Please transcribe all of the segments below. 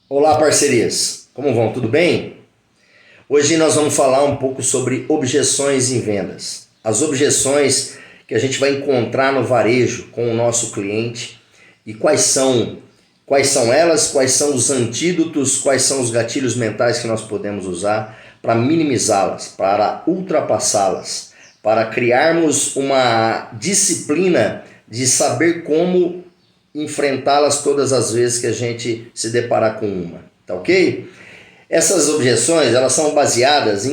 Olá, parcerias! Como vão? Tudo bem? Hoje nós vamos falar um pouco sobre objeções em vendas. As objeções que a gente vai encontrar no varejo com o nosso cliente e quais são elas, quais são os antídotos, quais são os gatilhos mentais que nós podemos usar para minimizá-las, para ultrapassá-las, para criarmos uma disciplina de saber como enfrentá-las todas as vezes que a gente se deparar com uma, tá ok? Essas objeções, elas são baseadas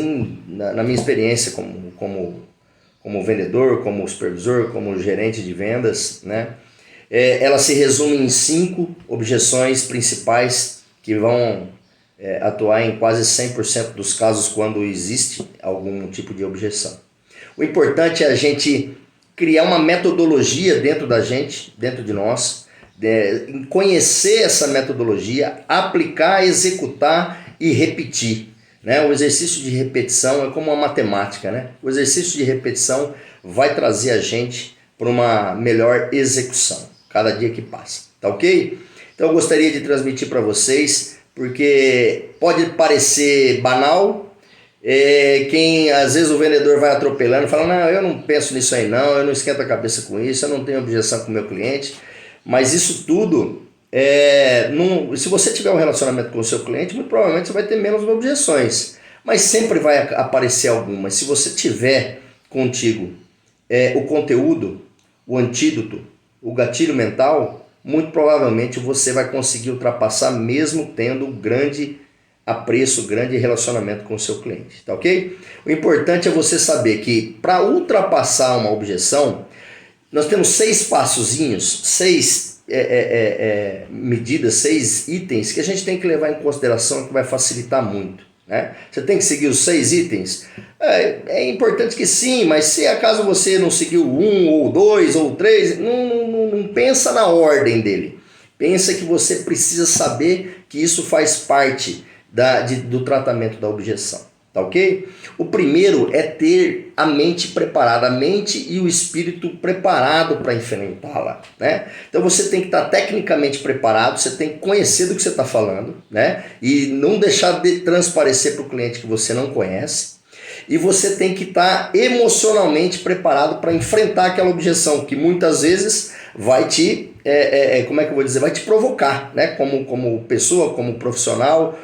na minha experiência como vendedor, como supervisor, como gerente de vendas, né? Elas se resumem em 5 objeções principais que vão atuar em quase 100% dos casos quando existe algum tipo de objeção. O importante é a gente criar uma metodologia dentro da gente, dentro de nós, conhecer essa metodologia, aplicar, executar e repetir, né? O exercício de repetição é como uma matemática, né? O exercício de repetição vai trazer a gente para uma melhor execução cada dia que passa, tá ok? Então eu gostaria de transmitir para vocês, porque pode parecer banal, quem às vezes o vendedor vai atropelando, fala, não, eu não penso nisso aí não, eu não esquento a cabeça com isso, eu não tenho objeção com o meu cliente. Mas isso tudo, se você tiver um relacionamento com o seu cliente, muito provavelmente você vai ter menos objeções. Mas sempre vai aparecer algumas. Se você tiver contigo o conteúdo, o antídoto, o gatilho mental, muito provavelmente você vai conseguir ultrapassar mesmo tendo grande apreço, grande relacionamento com o seu cliente, tá ok? O importante é você saber que para ultrapassar uma objeção, nós temos 6 passozinhos, 6 medidas, 6 itens que a gente tem que levar em consideração, que vai facilitar muito, né? Você tem que seguir os 6 itens? É importante que sim, mas se acaso você não seguiu 1 ou 2 ou 3, não pensa na ordem dele. Pensa que você precisa saber que isso faz parte do tratamento da objeção. Tá ok? O primeiro é ter a mente preparada, a mente e o espírito preparado para enfrentá-la, né? Então você tem que estar tecnicamente preparado, você tem que conhecer do que você está falando, né? E não deixar de transparecer para o cliente que você não conhece. E você tem que estar emocionalmente preparado para enfrentar aquela objeção, que muitas vezes vai te, vai te provocar, né? Como pessoa, como profissional,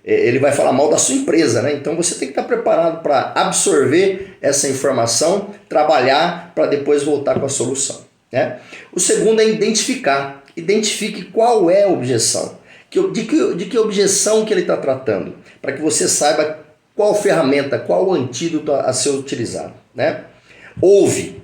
ele vai falar mal da sua empresa, né? Então você tem que estar preparado para absorver essa informação, trabalhar para depois voltar com a solução, né? O segundo é identificar. Identifique qual é a objeção, de que objeção que ele está tratando, para que você saiba qual ferramenta, qual antídoto a ser utilizado, né? Ouve,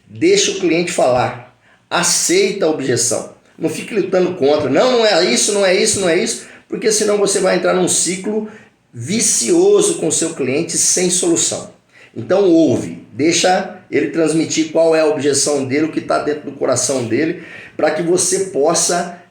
deixa o cliente falar, aceita a objeção, não fique lutando contra, não é isso, não é isso, não é isso, porque senão você vai entrar num ciclo vicioso com o seu cliente sem solução. Então ouve, deixa ele transmitir qual é a objeção dele, o que está dentro do coração dele, para que você possa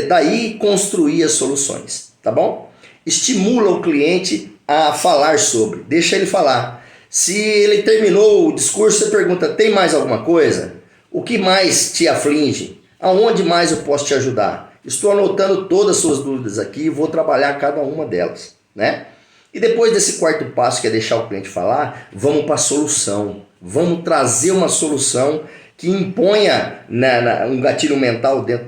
daí construir as soluções, tá bom? Estimula o cliente a falar sobre, deixa ele falar. Se ele terminou o discurso, você pergunta, tem mais alguma coisa? O que mais te aflige? Aonde mais eu posso te ajudar? Estou anotando todas as suas dúvidas aqui e vou trabalhar cada uma delas, né? E depois desse quarto passo, que é deixar o cliente falar, vamos para a solução. Vamos trazer uma solução que imponha um gatilho mental dentro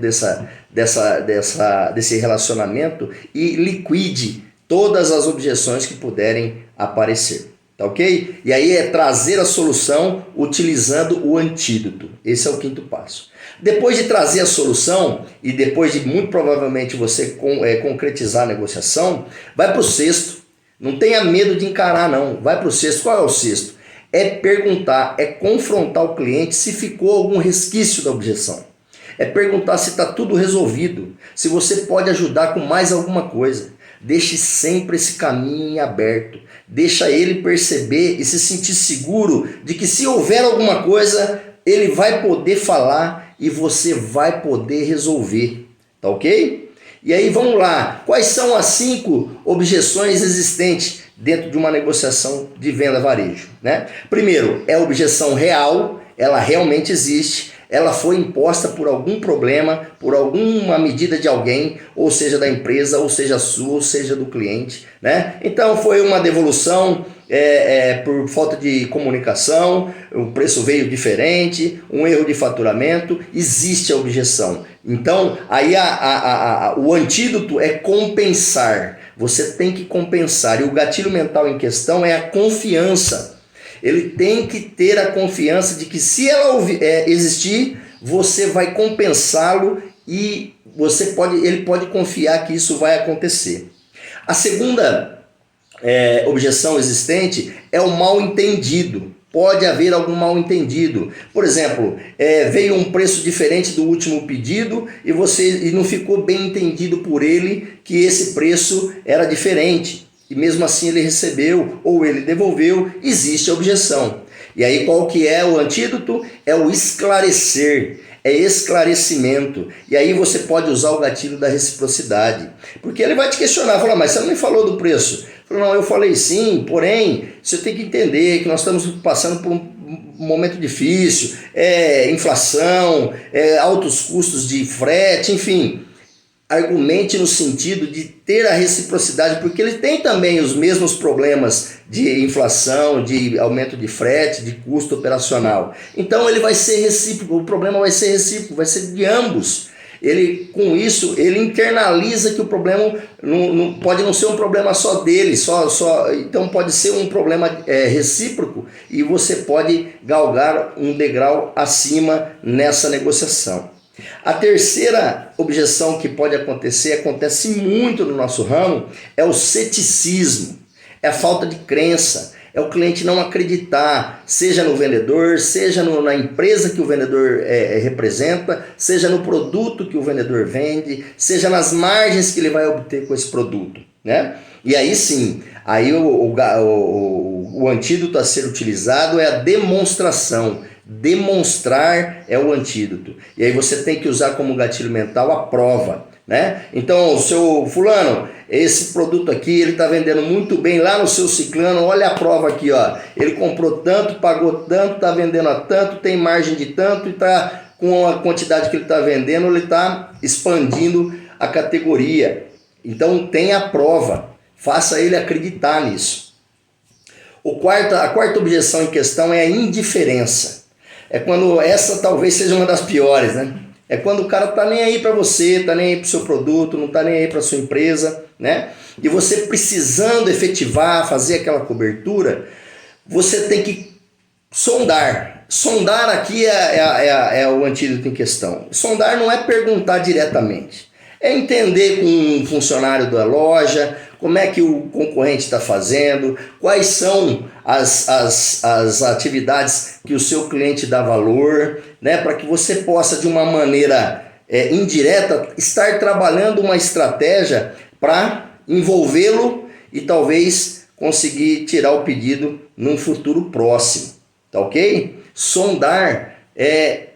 desse relacionamento e liquide todas as objeções que puderem aparecer, tá ok? E aí é trazer a solução utilizando o antídoto. Esse é o quinto passo. Depois de trazer a solução e depois de muito provavelmente você concretizar a negociação, vai para o sexto. Não tenha medo de encarar não, vai para o sexto. Qual é o sexto? É perguntar, é confrontar o cliente se ficou algum resquício da objeção. É perguntar se está tudo resolvido, se você pode ajudar com mais alguma coisa. Deixe sempre esse caminho em aberto. Deixa ele perceber e se sentir seguro de que se houver alguma coisa, ele vai poder falar e você vai poder resolver. Tá ok? E aí vamos lá. Quais são as 5 objeções existentes dentro de uma negociação de venda varejo, né? Primeiro, é a objeção real. Ela realmente existe. ela foi imposta por algum problema, por alguma medida de alguém, ou seja da empresa, ou seja sua, ou seja do cliente, né? Então foi uma devolução por falta de comunicação, o preço veio diferente, um erro de faturamento, existe a objeção. Então aí o antídoto é compensar, você tem que compensar, e o gatilho mental em questão é a confiança. Ele tem que ter a confiança de que se ela existir, você vai compensá-lo e ele pode confiar que isso vai acontecer. A segunda objeção existente é o mal entendido. Pode haver algum mal entendido. Por exemplo, veio um preço diferente do último pedido e não ficou bem entendido por ele que esse preço era diferente. E mesmo assim ele recebeu ou ele devolveu, existe a objeção. E aí qual que é o antídoto? É o esclarecer, é esclarecimento. E aí você pode usar o gatilho da reciprocidade. Porque ele vai te questionar, falar, mas você não me falou do preço. Não, eu falei sim, porém, você tem que entender que nós estamos passando por um momento difícil, inflação, altos custos de frete, enfim. Argumente no sentido de ter a reciprocidade, porque ele tem também os mesmos problemas de inflação, de aumento de frete, de custo operacional. Então ele vai ser recíproco, o problema vai ser recíproco, vai ser de ambos. Com isso, ele internaliza que o problema não pode não ser um problema só dele, então pode ser um problema recíproco e você pode galgar um degrau acima nessa negociação. A terceira objeção que pode acontecer, acontece muito no nosso ramo, é o ceticismo, é a falta de crença, é o cliente não acreditar, seja no vendedor, seja na empresa que o vendedor representa, seja no produto que o vendedor vende, seja nas margens que ele vai obter com esse produto, né? E aí sim, aí o antídoto a ser utilizado é a demonstração. Demonstrar é o antídoto. E aí você tem que usar como gatilho mental a prova, né? Então, o seu fulano, esse produto aqui, ele está vendendo muito bem lá no seu ciclano, olha a prova aqui, ó. Ele comprou tanto, pagou tanto, está vendendo a tanto, tem margem de tanto e está com a quantidade que ele está vendendo, ele está expandindo a categoria. Então, tem a prova, faça ele acreditar nisso. A quarta objeção em questão é a indiferença. É quando essa talvez seja uma das piores, né? É quando o cara tá nem aí para você, tá nem aí pro seu produto, não tá nem aí para sua empresa, né? E você precisando efetivar, fazer aquela cobertura, você tem que sondar. Sondar aqui é o antídoto em questão. Sondar não é perguntar diretamente. É entender com um funcionário da loja como é que o concorrente está fazendo, quais são as atividades que o seu cliente dá valor, né, para que você possa, de uma maneira indireta, estar trabalhando uma estratégia para envolvê-lo e talvez conseguir tirar o pedido num futuro próximo, tá ok? Sondar é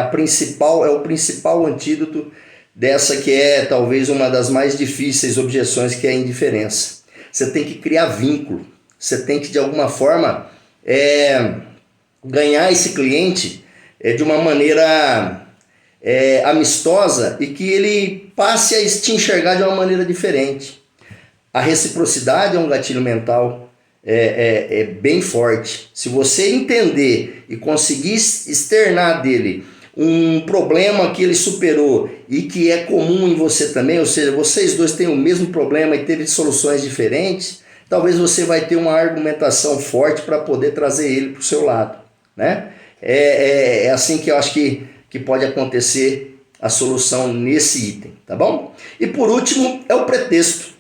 o principal antídoto dessa que é talvez uma das mais difíceis objeções, que é a indiferença. Você tem que criar vínculo, você tem que de alguma forma ganhar esse cliente de uma maneira amistosa e que ele passe a te enxergar de uma maneira diferente. A reciprocidade é um gatilho mental bem forte. Se você entender e conseguir externar dele um problema que ele superou e que é comum em você também, ou seja, vocês dois têm o mesmo problema e teve soluções diferentes, talvez você vai ter uma argumentação forte para poder trazer ele para o seu lado, né? É assim que eu acho que pode acontecer a solução nesse item, tá bom? E por último é o pretexto.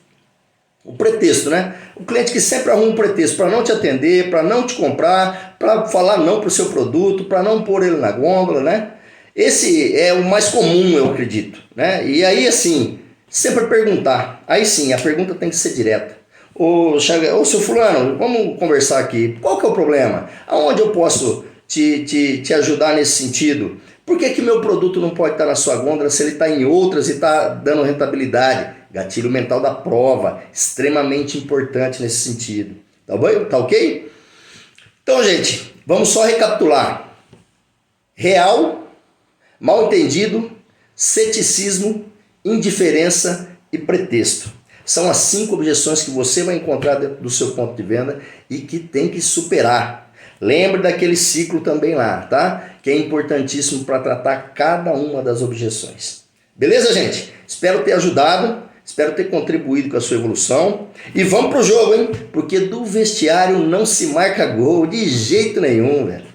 O pretexto, né? O cliente que sempre arruma um pretexto para não te atender, para não te comprar, para falar não para o seu produto, para não pôr ele na gôndola, né? Esse é o mais comum, eu acredito, né? E aí, assim, sempre perguntar. Aí sim, a pergunta tem que ser direta. Ô, seu fulano, vamos conversar aqui. Qual que é o problema? Aonde eu posso te ajudar nesse sentido? Por que meu produto não pode estar na sua gôndola se ele está em outras e está dando rentabilidade? Gatilho mental da prova, extremamente importante nesse sentido. Tá bom? Tá ok? Então, gente, vamos só recapitular. real, mal entendido, ceticismo, indiferença e pretexto. São as 5 objeções que você vai encontrar dentro do seu ponto de venda e que tem que superar. Lembre daquele ciclo também lá, tá? Que é importantíssimo para tratar cada uma das objeções. Beleza, gente? Espero ter ajudado, espero ter contribuído com a sua evolução. E vamos pro jogo, hein? Porque do vestiário não se marca gol de jeito nenhum, velho.